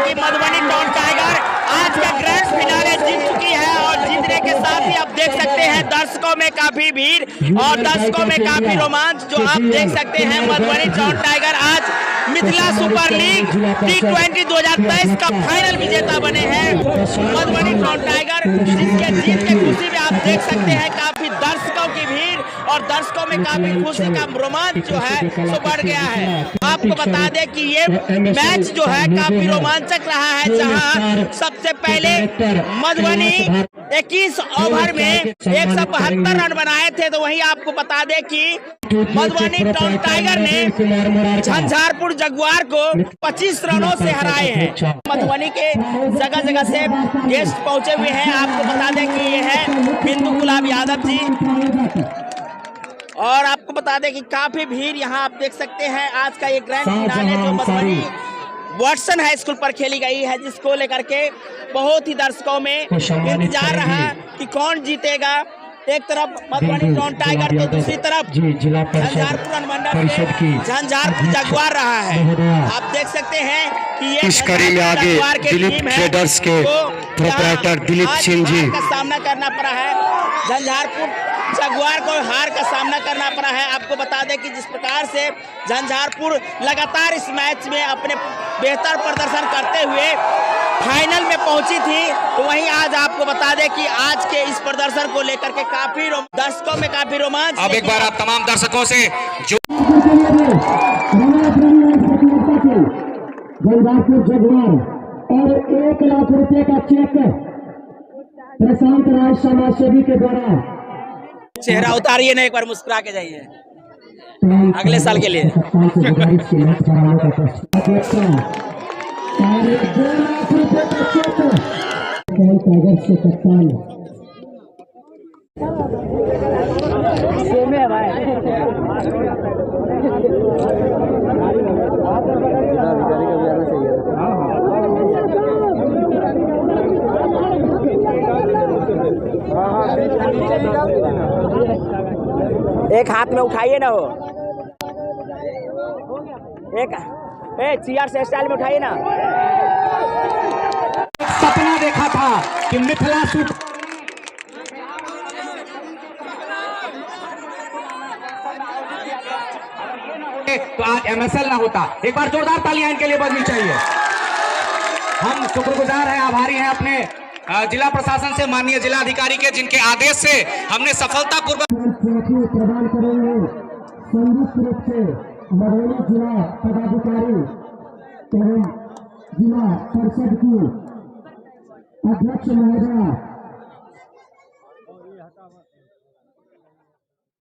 कि Madhubani town tiger आज का ग्रैंड फिनाले जीत चुकी है और जीतने के साथ ही आप देख सकते हैं दर्शकों में काफी भीड़ और दर्शकों में काफी रोमांच जो आप देख सकते हैं। मधुबनी टाउन टाइगर आज मिथिला सुपर लीग T20 2023 का फाइनल विजेता बने हैं। मधुबनी टाउन टाइगर जिसके जीत के खुशी में आप देख सकते हैं काफी दर्शकों की भीड़ और दर्शकों में काफी खुशी का रोमांच जो है सो बढ़ गया है। आपको बता दें कि ये मैच जो है काफी रोमांचक रहा है, जहां सबसे पहले मधुबनी 21 ओवर में 172 रन बनाए थे, तो वहीं आपको बता दें कि मधुबनी टाउन टाइगर ने झंझारपुर जगुआर को 25 रनों से हराए हैं। मधुबनी के जगह जगह से गेस्ट पहुंचे हुए हैं। आपको बता दें कि ये है बिंदु गुलाब यादव जी और आपको बता दें कि काफी भीड़ यहाँ आप देख सकते हैं। आज का ये ग्रैंड फिनाले जो मधुबनी वाटसन हाई स्कूल पर खेली गई है, जिसको लेकर के बहुत ही दर्शकों में इंतजार रहा कि कौन जीतेगा। एक तरफ मधुबनी टाउन टाइगर तो दूसरी तरफ झंझारपुर अनुमंडल से झंझारपुर जगुआर रहा है। आप देख सकते हैं कि ये इस कड़ी में आगे दिलीप ट्रेडर्स के प्रोप्राइटर दिलीप सिंह जी का सामना करना पड़ा है। झंझारपुर जगुआर को हार का सामना करना पड़ा है। आपको बता दें कि जिस प्रकार से झंझारपुर लगातार इस मैच में अपने बेहतर प्रदर्शन करते हुए फाइनल में पहुंची थी, तो वहीं आज आपको बता दें कि आज के इस प्रदर्शन को लेकर के काफी दर्शकों में काफी रोमांच। अब एक बार आप तमाम दर्शकों से जो झंझारपुर जगुआर और 1 लाख रुपए का चेक प्रशांत राज समाज सेवी के द्वारा। चेहरा उतारिए ना, एक बार मुस्कुरा के जाइए अगले साल के लिए। और 2 लाख रुपए का चेक टाइगर से कप्तान एक हाथ में उठाइए ना, हो एक चीयर से स्टाइल में उठाइए ना। सपना देखा था कि मिथिला तो आज MSL ना होता। एक बार जोरदार तालियां इनके लिए बजनी चाहिए। हम शुक्रगुजार हैं, आभारी हैं अपने जिला प्रशासन से, माननीय जिला अधिकारी के, जिनके आदेश से हमने सफलतापूर्वक प्रदान करेंगे। संयुक्त रूप से मधुबनी जिला पदाधिकारी एवं जिला परिषद की अध्यक्ष महोदया